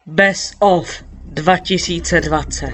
Best of 2020.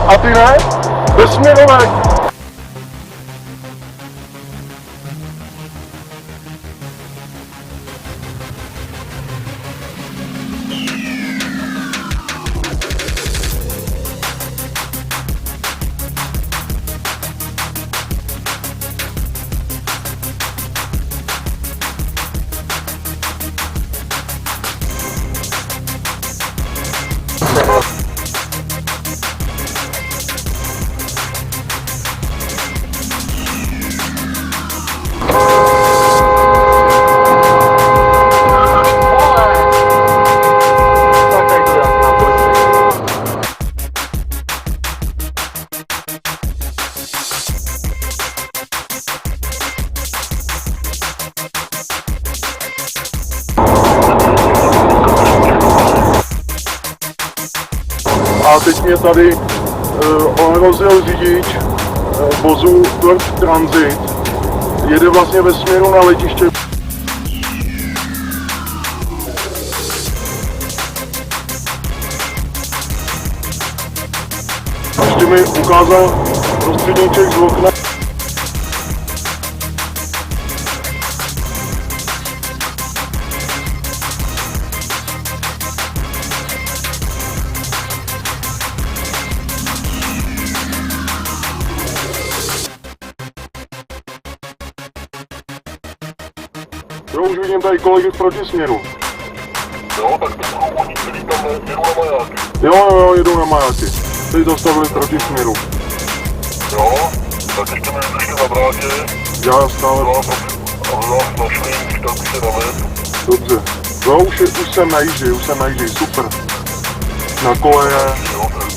A ty ne? Vesměrové! A teď mě tady ohrozil řidič vozu Ford Transit. Jede vlastně ve směru na letiště. Ještě mi ukázal prostředníček z okna. Jo, už vidím tady kolegy v protisměru. Jo, tak to jsou oni, kteří tam jedou na majáky. Jo, jedou na majáky. Teď zastavili v protisměru. Jo, tak ještě mi vydržte na vrátě. Já stále... No, a nás našli, když tam se na web. Dobře. Jo, už jsem na jíži, super. Na koleje. Jo, tak.